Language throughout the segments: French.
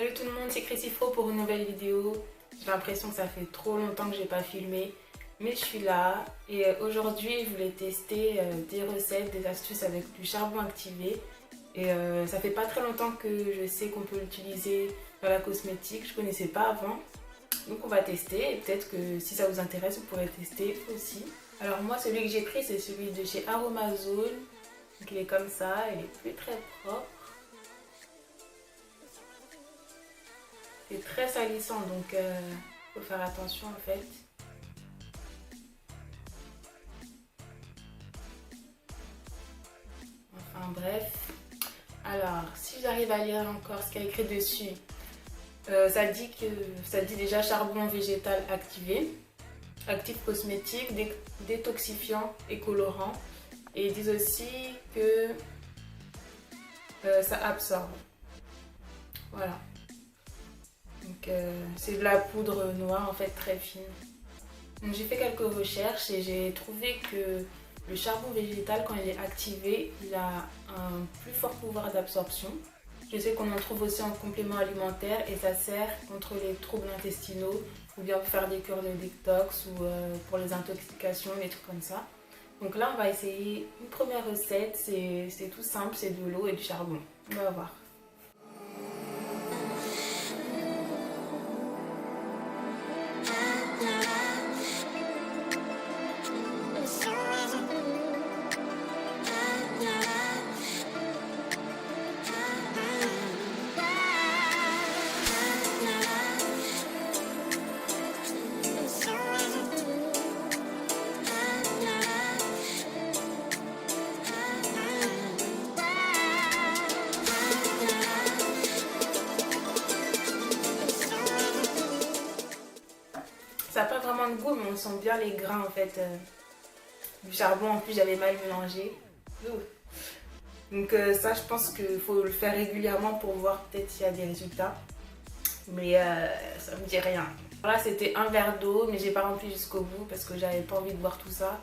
Salut tout le monde, c'est Crisifro pour une nouvelle vidéo. J'ai l'impression que ça fait trop longtemps que j'ai pas filmé, mais je suis là et aujourd'hui je voulais tester des recettes, des astuces avec du charbon activé. Et ça fait pas très longtemps que je sais qu'on peut l'utiliser dans la cosmétique, je connaissais pas avant. Donc on va tester et peut-être que si ça vous intéresse vous pourrez tester aussi. Alors moi celui que j'ai pris c'est celui de chez Aromazone. Donc il est comme ça, il est plus très propre. C'est très salissant donc faut faire attention en fait. Enfin bref. Alors si j'arrive à lire encore ce qu'il y a écrit dessus, ça dit déjà charbon végétal activé, actif cosmétique, détoxifiant et colorant. Et ils disent aussi que ça absorbe. Voilà. Donc c'est de la poudre noire en fait très fine. Donc j'ai fait quelques recherches et j'ai trouvé que le charbon végétal quand il est activé, il a un plus fort pouvoir d'absorption. Je sais qu'on en trouve aussi en complément alimentaire et ça sert contre les troubles intestinaux ou bien pour faire des cures de détox ou pour les intoxications, des trucs comme ça. Donc là on va essayer une première recette, c'est tout simple, c'est de l'eau et du charbon. On va voir. Ça n'a pas vraiment de goût, mais on sent bien les grains en fait du charbon. En plus, j'avais mal mélangé. Donc ça, je pense qu'il faut le faire régulièrement pour voir peut-être s'il y a des résultats. Mais ça me dit rien. Là, c'était un verre d'eau, mais j'ai pas rempli jusqu'au bout parce que j'avais pas envie de boire tout ça.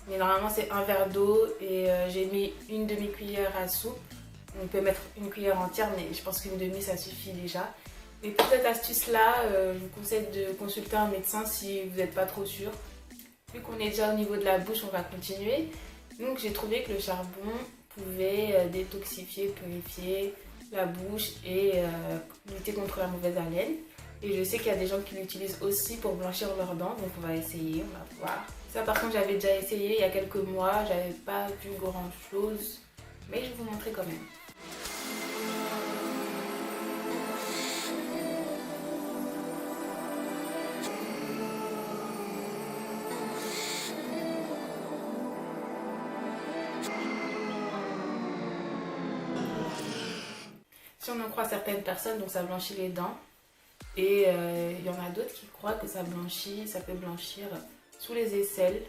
Mais normalement, c'est un verre d'eau et j'ai mis une demi-cuillère à soupe. On peut mettre une cuillère entière, mais je pense qu'une demi, ça suffit déjà. Et pour cette astuce-là, je vous conseille de consulter un médecin si vous n'êtes pas trop sûr. Vu qu'on est déjà au niveau de la bouche, on va continuer. Donc j'ai trouvé que le charbon pouvait détoxifier, purifier la bouche et lutter contre la mauvaise haleine. Et je sais qu'il y a des gens qui l'utilisent aussi pour blanchir leurs dents, donc on va essayer, on va voir. Ça par contre j'avais déjà essayé il y a quelques mois, j'avais pas vu grand chose, mais je vais vous montrer quand même. Si on en croit certaines personnes, donc ça blanchit les dents. Et il y en a d'autres qui croient que ça blanchit, ça peut blanchir sous les aisselles.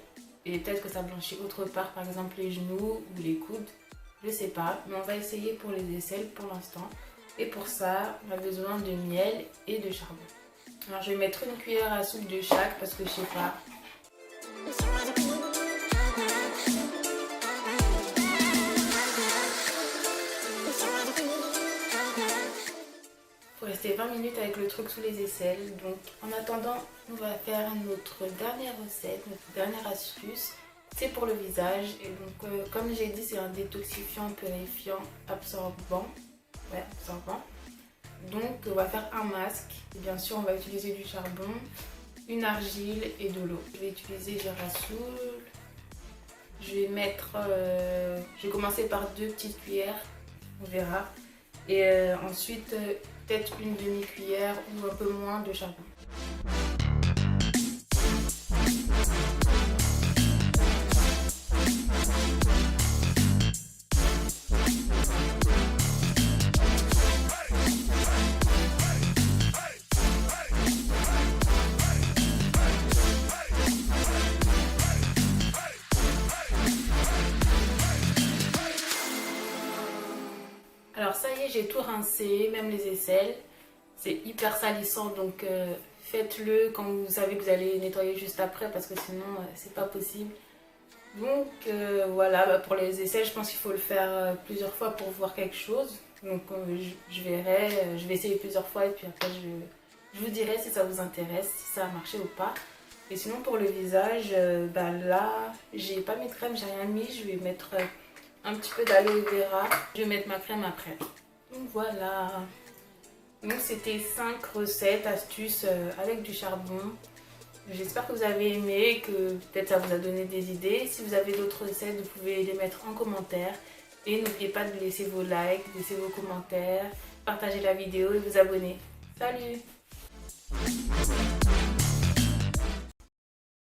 Et peut-être que ça blanchit autre part, par exemple les genoux ou les coudes. Je sais pas, mais on va essayer pour les aisselles pour l'instant. Et pour ça, on a besoin de miel et de charbon. Alors je vais mettre une cuillère à soupe de chaque parce que je sais pas. Faut rester 20 minutes avec le truc sous les aisselles. Donc en attendant, on va faire notre dernière recette, notre dernière astuce. C'est pour le visage. Et donc comme j'ai dit, c'est un détoxifiant, purifiant, absorbant. Ouais, absorbant. Donc on va faire un masque. Et bien sûr, on va utiliser du charbon, une argile et de l'eau. Je vais utiliser Girasoul. Je vais commencer par 2 petites cuillères. On verra. Et ensuite, peut-être une demi-cuillère ou un peu moins de charbon. Alors ça y est, j'ai tout rincé, même les aisselles. C'est hyper salissant, donc faites-le quand vous savez que vous allez nettoyer juste après parce que sinon c'est pas possible. Donc voilà, pour les essais, je pense qu'il faut le faire plusieurs fois pour voir quelque chose. Donc je verrai, je vais essayer plusieurs fois et puis après je vous dirai si ça vous intéresse, si ça a marché ou pas. Et sinon pour le visage, là, j'ai pas mis de crème, j'ai rien mis. Je vais mettre un petit peu d'aloe vera. Je vais mettre ma crème après. Donc voilà. Donc c'était 5 recettes, astuces avec du charbon. J'espère que vous avez aimé, que peut-être ça vous a donné des idées. Si vous avez d'autres recettes, vous pouvez les mettre en commentaire. Et n'oubliez pas de laisser vos likes, de laisser vos commentaires, partager la vidéo et vous abonner. Salut!